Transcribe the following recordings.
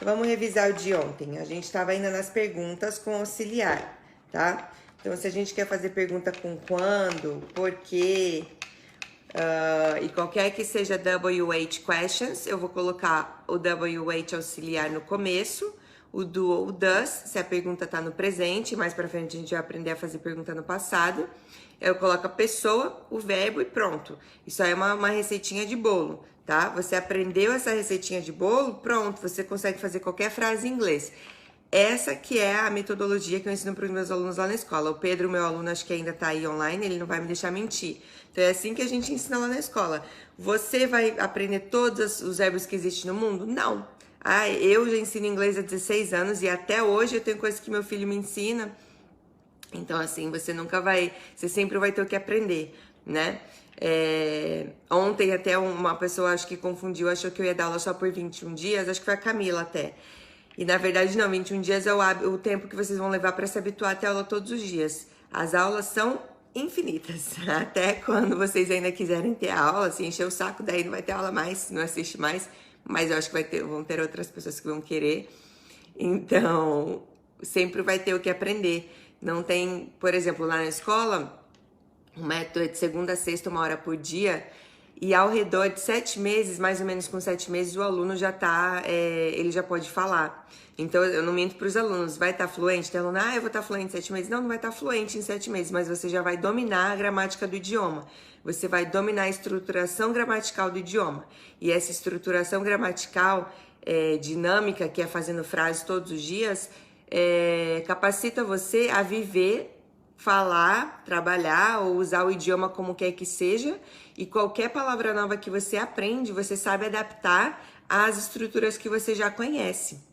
Vamos revisar o de ontem. A gente estava ainda nas perguntas com auxiliar, tá? Então, se a gente quer fazer pergunta com quando, por quê, e qualquer que seja WH questions, eu vou colocar o WH auxiliar no começo, o do ou does, se a pergunta tá no presente, mais pra frente a gente vai aprender a fazer pergunta no passado. Eu coloco a pessoa, o verbo e pronto. Isso aí é uma receitinha de bolo, tá? Você aprendeu essa receitinha de bolo, pronto, você consegue fazer qualquer frase em inglês. Essa que é a metodologia que eu ensino para os meus alunos lá na escola. O Pedro, meu aluno, acho que ainda tá aí online, ele não vai me deixar mentir. Então é assim que a gente ensina lá na escola. Você vai aprender todos os verbos que existem no mundo? Não. Ah, eu já ensino inglês há 16 anos e até hoje eu tenho coisas que meu filho me ensina. Então, assim, você sempre vai ter o que aprender, né? Ontem até uma pessoa, acho que confundiu, achou que eu ia dar aula só por 21 dias, acho que foi a Camila até. E na verdade não, 21 dias é o tempo que vocês vão levar para se habituar a ter aula todos os dias. As aulas são infinitas, até quando vocês ainda quiserem ter aula, se encher o saco, daí não vai ter aula mais, não assiste mais, mas eu acho que vão ter outras pessoas que vão querer. Então, sempre vai ter o que aprender. Não tem, por exemplo, lá na escola, o método é de segunda a sexta, 1 hora por dia, e ao redor de 7 meses, mais ou menos com 7 meses, o aluno já tá, ele já pode falar. Então, eu não minto para os alunos, vai estar fluente? Tem aluno, eu vou estar fluente em 7 meses. Não, não vai estar fluente em 7 meses, mas você já vai dominar a gramática do idioma. Você vai dominar a estruturação gramatical do idioma. E essa estruturação gramatical dinâmica, que é fazendo frases todos os dias, capacita você a viver, falar, trabalhar ou usar o idioma como quer que seja, e qualquer palavra nova que você aprende, você sabe adaptar às estruturas que você já conhece.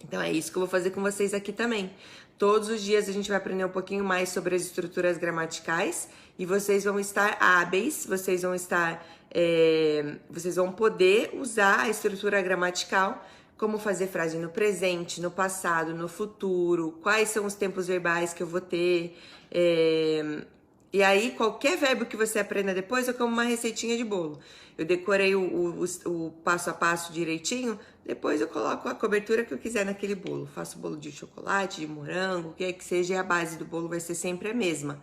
Então é isso que eu vou fazer com vocês aqui também. Todos os dias a gente vai aprender um pouquinho mais sobre as estruturas gramaticais e vocês vão estar hábeis, vocês vão poder usar a estrutura gramatical, como fazer frase no presente, no passado, no futuro, quais são os tempos verbais que eu vou ter. E aí, qualquer verbo que você aprenda depois é como uma receitinha de bolo. Eu decorei o passo a passo direitinho, depois eu coloco a cobertura que eu quiser naquele bolo. Faço bolo de chocolate, de morango, o que é que seja, e a base do bolo vai ser sempre a mesma.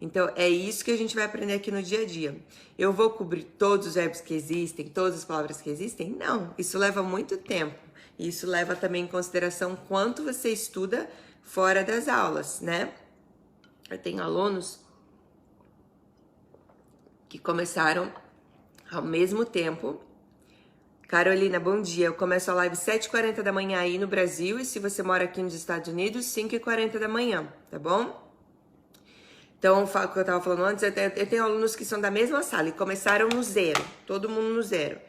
Então, é isso que a gente vai aprender aqui no dia a dia. Eu vou cobrir todos os verbos que existem, todas as palavras que existem? Não, isso leva muito tempo. Isso leva também em consideração quanto você estuda fora das aulas, né? Eu tenho alunos que começaram ao mesmo tempo. Carolina, bom dia. Eu começo a live 7h40 da manhã aí no Brasil, e se você mora aqui nos Estados Unidos, 5h40 da manhã, tá bom? Então, o que eu tava falando antes, eu tenho alunos que são da mesma sala e começaram no zero, todo mundo no zero.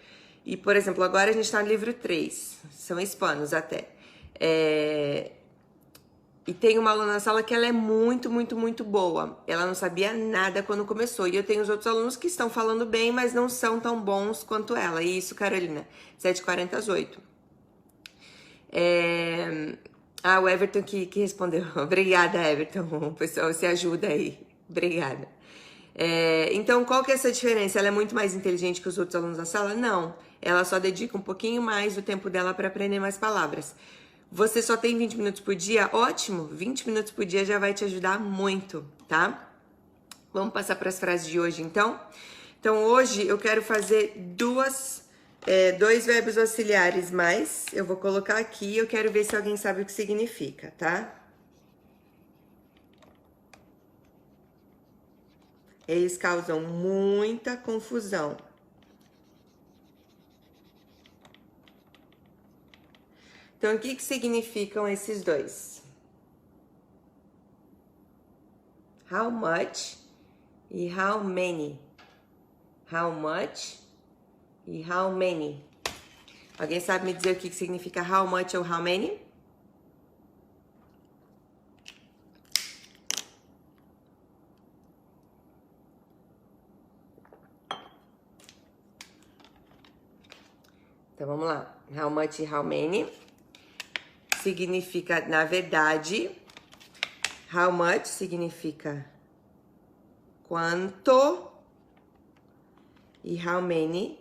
E, por exemplo, agora a gente tá no livro 3, são hispanos até. E tem uma aluna na sala que ela é muito, muito, muito boa. Ela não sabia nada quando começou. E eu tenho os outros alunos que estão falando bem, mas não são tão bons quanto ela. E isso, Carolina, 7h40 às 8. O Everton que respondeu. Obrigada, Everton. O pessoal se ajuda aí. Obrigada. Então, qual que é essa diferença? Ela é muito mais inteligente que os outros alunos da sala? Não. Ela só dedica um pouquinho mais do tempo dela para aprender mais palavras. Você só tem 20 minutos por dia? Ótimo! 20 minutos por dia já vai te ajudar muito, tá? Vamos passar para as frases de hoje, então? Então, hoje eu quero fazer dois verbos auxiliares mais. Eu vou colocar aqui, eu quero ver se alguém sabe o que significa, tá? Eles causam muita confusão. Então, o que significam esses dois? How much e how many. How much e how many. Alguém sabe me dizer o que significa how much ou how many? Então, vamos lá. How much e how many significa, na verdade, how much significa quanto e how many,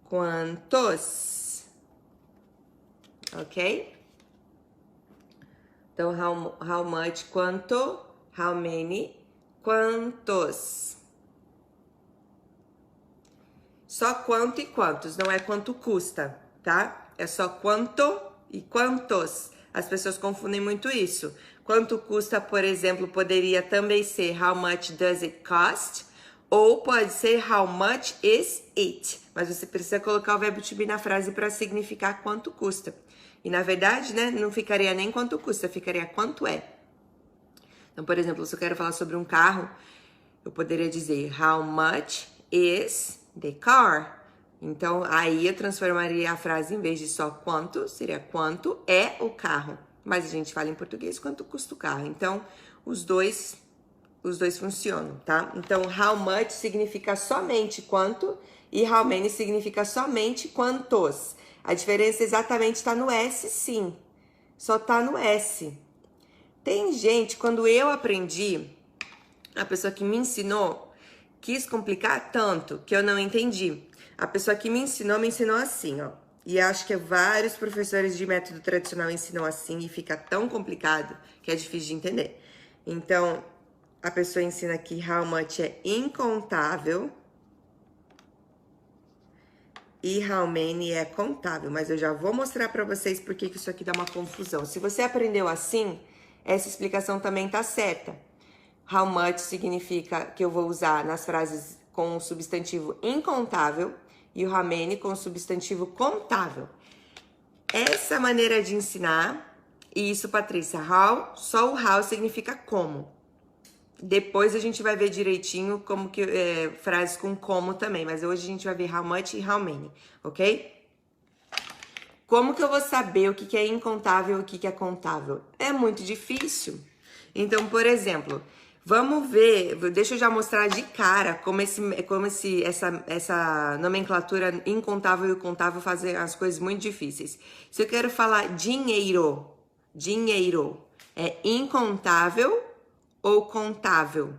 quantos. ok? Então, how much, quanto, how many, quantos. Só quanto e quantos, não é quanto custa, tá? É só quanto e quantos. As pessoas confundem muito isso. Quanto custa, por exemplo, poderia também ser how much does it cost? Ou pode ser how much is it? Mas você precisa colocar o verbo to be na frase para significar quanto custa. E na verdade, né, não ficaria nem quanto custa, ficaria quanto é. Então, por exemplo, se eu quero falar sobre um carro, eu poderia dizer how much is the car? Então, aí eu transformaria a frase, em vez de só quanto, seria quanto é o carro. Mas a gente fala em português quanto custa o carro. Então, os dois funcionam, tá? Então, how much significa somente quanto e how many significa somente quantos. A diferença exatamente está no S, sim. Só tá no S. Tem gente, quando eu aprendi, a pessoa que me ensinou quis complicar tanto que eu não entendi. A pessoa que me ensinou assim, ó. E acho que vários professores de método tradicional ensinam assim e fica tão complicado que é difícil de entender. Então, a pessoa ensina que how much é incontável e how many é contável. Mas eu já vou mostrar para vocês por que isso aqui dá uma confusão. Se você aprendeu assim, essa explicação também tá certa. How much significa que eu vou usar nas frases com o substantivo incontável e o how many com o substantivo contável. Essa maneira de ensinar, e isso, Patrícia, how, só o how significa como. Depois a gente vai ver direitinho como que frases com como também, mas hoje a gente vai ver how much e how many, ok? Como que eu vou saber o que é incontável e o que é contável? É muito difícil. Então, por exemplo, vamos ver, deixa eu já mostrar de cara como essa nomenclatura incontável e contável fazem as coisas muito difíceis. Se eu quero falar dinheiro, é incontável ou contável?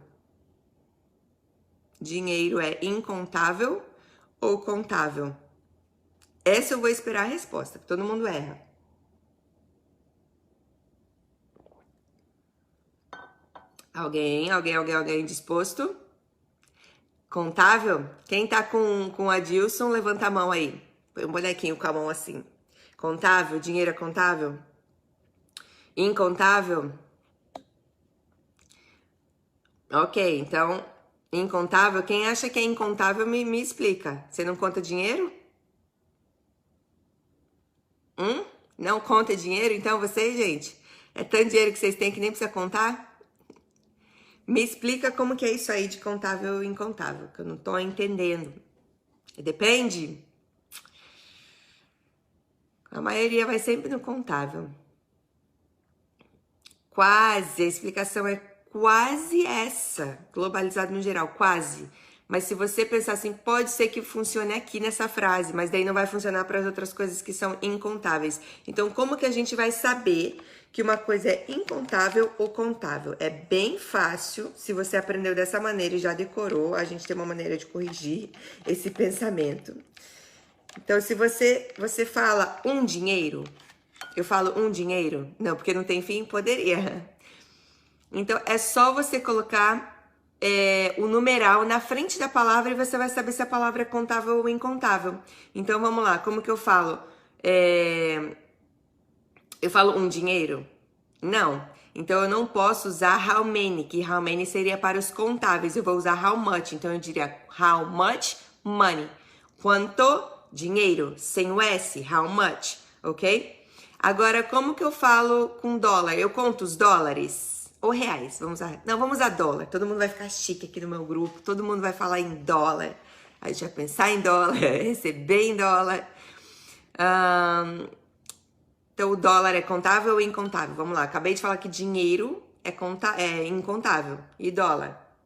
Dinheiro é incontável ou contável? Essa eu vou esperar a resposta, que todo mundo erra. Alguém disposto? Contável? Quem tá com o Adilson, levanta a mão aí. Põe um bonequinho com a mão assim. Contável? Dinheiro é contável? Incontável? Ok, então, incontável. Quem acha que é incontável, me explica. Você não conta dinheiro? Não conta dinheiro? Então, vocês, gente, é tanto dinheiro que vocês têm que nem precisa contar? Me explica como que é isso aí de contável e incontável, que eu não tô entendendo. Depende? A maioria vai sempre no contável. Quase, a explicação é quase essa, globalizado no geral, quase. Mas se você pensar assim, pode ser que funcione aqui nessa frase, mas daí não vai funcionar para as outras coisas que são incontáveis. Então, como que a gente vai saber que uma coisa é incontável ou contável? É bem fácil, se você aprendeu dessa maneira e já decorou, a gente tem uma maneira de corrigir esse pensamento. Então, se você fala um dinheiro, eu falo um dinheiro? Não, porque não tem fim, poderia. Então, é só você colocar o numeral na frente da palavra e você vai saber se a palavra é contável ou incontável. Então, vamos lá. Como que eu falo? Eu falo um dinheiro? Não. Então, eu não posso usar how many, que how many seria para os contáveis. Eu vou usar how much. Então, eu diria how much money. Quanto dinheiro? Sem o S. How much. Ok? Agora, como que eu falo com dólar? Eu conto os dólares? Ou reais? Vamos usar dólar. Todo mundo vai ficar chique aqui no meu grupo. Todo mundo vai falar em dólar. A gente vai pensar em dólar, receber em dólar. Então, o dólar é contável ou incontável? Vamos lá. Acabei de falar que dinheiro é incontável. E dólar?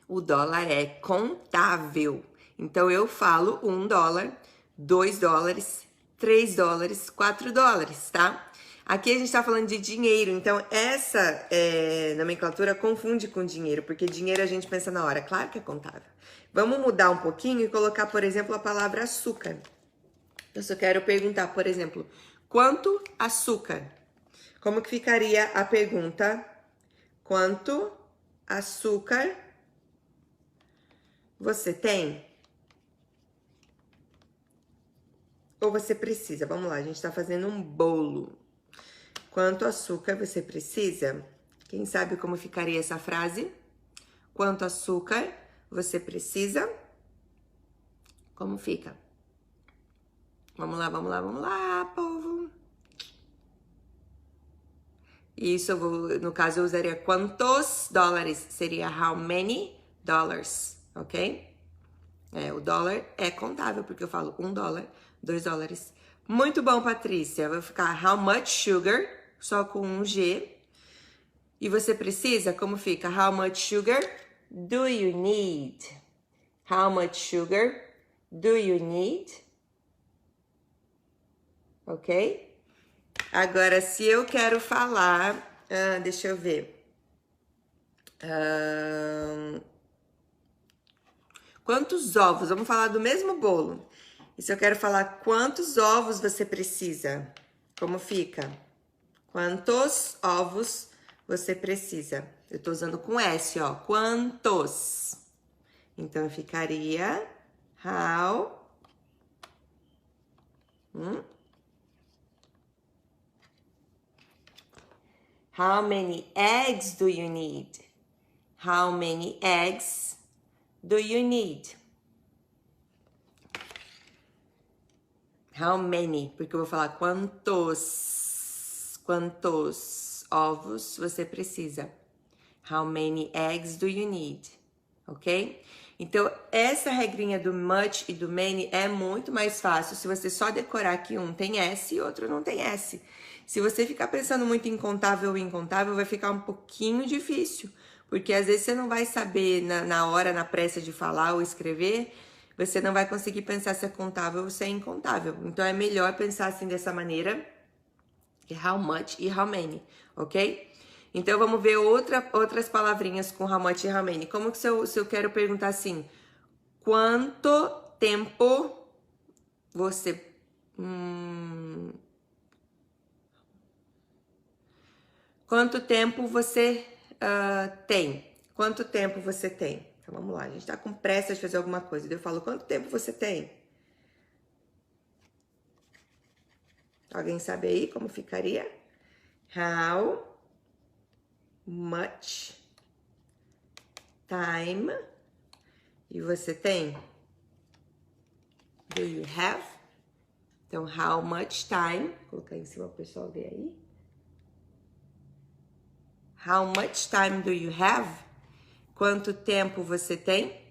O dólar é contável. Então, eu falo $1, $2, $3, $4, tá? Aqui a gente tá falando de dinheiro, então essa nomenclatura confunde com dinheiro, porque dinheiro a gente pensa na hora, claro que é contável. Vamos mudar um pouquinho e colocar, por exemplo, a palavra açúcar. Eu só quero perguntar, por exemplo, quanto açúcar? Como que ficaria a pergunta? Quanto açúcar você tem? Ou você precisa? Vamos lá, a gente tá fazendo um bolo. Quanto açúcar você precisa? Quem sabe como ficaria essa frase? Quanto açúcar você precisa? Como fica? Vamos lá, vamos lá, vamos lá, povo. Isso, no caso, eu usaria quantos dólares. Seria how many dollars, ok? O dólar é contável, porque eu falo $1, $2. Muito bom, Patrícia. Vai ficar how much sugar, só com um G. E você precisa, como fica? How much sugar do you need? How much sugar do you need? Ok? Agora, se eu quero falar... deixa eu ver. Quantos ovos? Vamos falar do mesmo bolo. E se eu quero falar quantos ovos você precisa? Como fica? Quantos ovos você precisa? Eu tô usando com S, ó. Quantos? Então, ficaria... How... How many eggs do you need? How many eggs do you need? How many? Porque eu vou falar quantos ovos você precisa. How many eggs do you need? Ok? Então, essa regrinha do much e do many é muito mais fácil se você só decorar que um tem S e outro não tem S. Se você ficar pensando muito em contável ou incontável, vai ficar um pouquinho difícil. Porque às vezes você não vai saber na hora, na pressa de falar ou escrever, você não vai conseguir pensar se é contável ou se é incontável. Então, é melhor pensar assim dessa maneira, how much e how many, ok? Então, vamos ver outras palavrinhas com how much e how many. Como que se eu quero perguntar assim, quanto tempo você... Quanto tempo você tem? Quanto tempo você tem? Então, vamos lá. A gente tá com pressa de fazer alguma coisa. Eu falo, quanto tempo você tem? Alguém sabe aí como ficaria? How much time e você tem? Do you have? Então, how much time? Vou colocar em cima para o pessoal ver aí. How much time do you have? Quanto tempo você tem?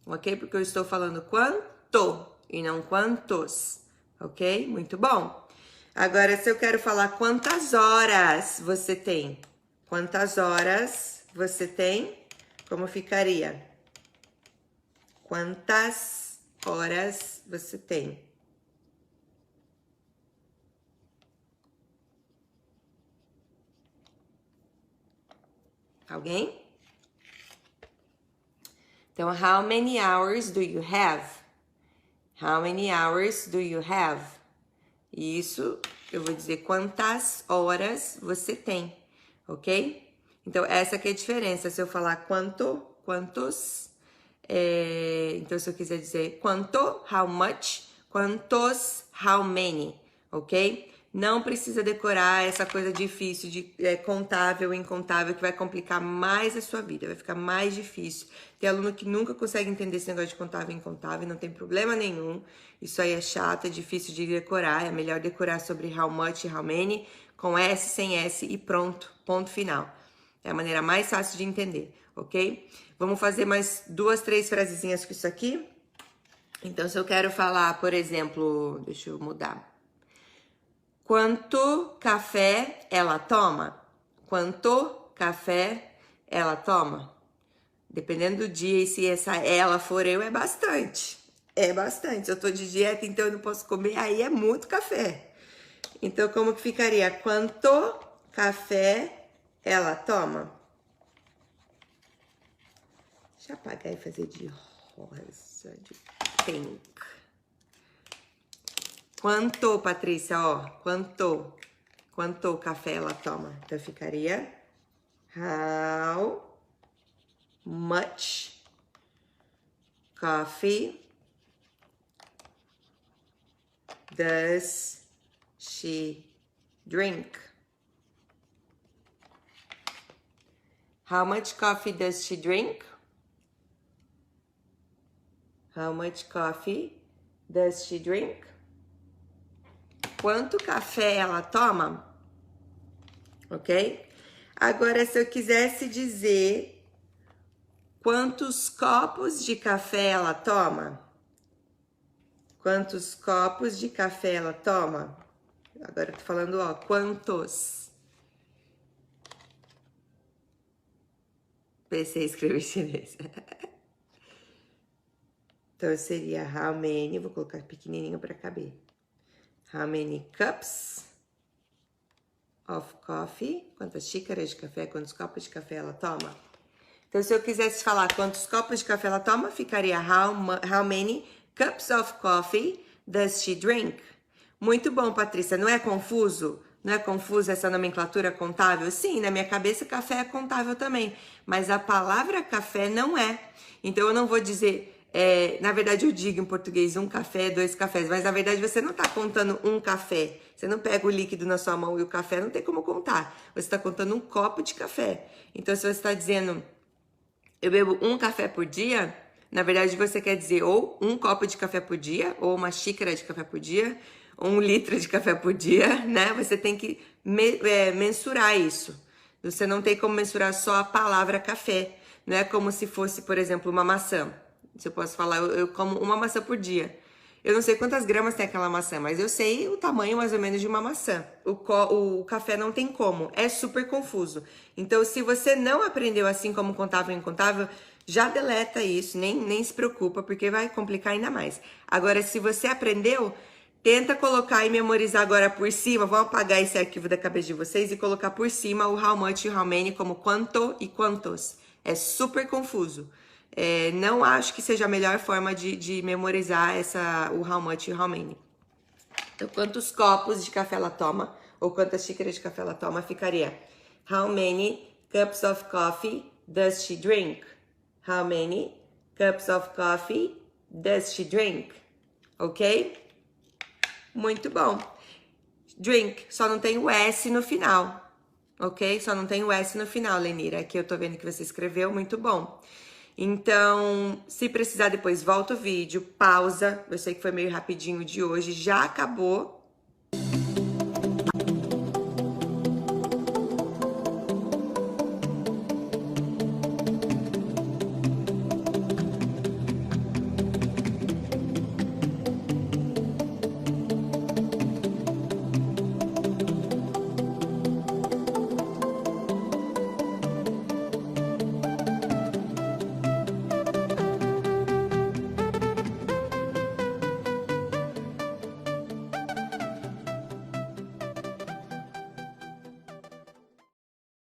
Ok? Porque eu estou falando quanto e não quantos. Ok? Muito bom. Agora, se eu quero falar quantas horas você tem? Quantas horas você tem? Como ficaria? Quantas horas você tem? Alguém? Então, how many hours do you have? How many hours do you have? Isso, eu vou dizer quantas horas você tem, ok? Então, essa que é a diferença. Se eu falar quantos, então se eu quiser dizer quanto, how much, quantos, how many, ok? Não precisa decorar essa coisa difícil de contável e incontável que vai complicar mais a sua vida, vai ficar mais difícil. Tem aluno que nunca consegue entender esse negócio de contável e incontável, não tem problema nenhum. Isso aí é chato, é difícil de decorar, é melhor decorar sobre how much e how many, com S, sem S e pronto, ponto final. É a maneira mais fácil de entender, ok? Vamos fazer mais 2, 3 frasezinhas com isso aqui. Então, se eu quero falar, por exemplo, deixa eu mudar. Quanto café ela toma? Quanto café ela toma? Dependendo do dia e se essa ela for eu, é bastante. É bastante. Se eu tô de dieta, então eu não posso comer, aí é muito café. Então, como que ficaria? Quanto café ela toma? Deixa eu apagar e fazer de rosa, de pink. Quanto, Patrícia, ó, quanto café ela toma? Então, ficaria how much coffee does she drink? How much coffee does she drink? How much coffee does she drink? Quanto café ela toma? Ok? Agora, se eu quisesse dizer quantos copos de café ela toma? Quantos copos de café ela toma? Agora eu tô falando, ó, quantos? Pensei em escrever chinês. Então, seria how many, vou colocar pequenininho para caber. How many cups of coffee? Quantas xícaras de café, quantos copos de café ela toma? Então, se eu quisesse falar quantos copos de café ela toma, ficaria how many cups of coffee does she drink? Muito bom, Patrícia. Não é confuso? Não é confuso essa nomenclatura contável? Sim, na minha cabeça café é contável também. Mas a palavra café não é. Então, eu não vou dizer... na verdade, eu digo em português 1 café, 2 cafés. Mas, na verdade, você não está contando 1 café. Você não pega o líquido na sua mão e o café não tem como contar. Você está contando 1 copo de café. Então, se você está dizendo... eu bebo 1 café por dia, na verdade você quer dizer ou 1 copo de café por dia, ou 1 xícara de café por dia, ou 1 litro de café por dia, né? Você tem que mensurar isso. Você não tem como mensurar só a palavra café. Não é como se fosse, por exemplo, uma maçã. Se eu posso falar, eu como 1 maçã por dia. Eu não sei quantas gramas tem aquela maçã, mas eu sei o tamanho mais ou menos de uma maçã. O café não tem como, é super confuso. Então, se você não aprendeu assim como contável e incontável, já deleta isso, nem se preocupa, porque vai complicar ainda mais. Agora, se você aprendeu, tenta colocar e memorizar agora por cima, vou apagar esse arquivo da cabeça de vocês e colocar por cima o how much e how many como quanto e quantos. É super confuso. Não acho que seja a melhor forma de memorizar o how much e how many. Então, quantos copos de café ela toma, ou quantas xícaras de café ela toma, ficaria how many cups of coffee does she drink? How many cups of coffee does she drink? Ok? Muito bom. Drink, só não tem o S no final. Ok? Só não tem o S no final, Lenira. Aqui eu tô vendo que você escreveu, muito bom. Então, se precisar depois, volta o vídeo, pausa. Eu sei que foi meio rapidinho de hoje, já acabou.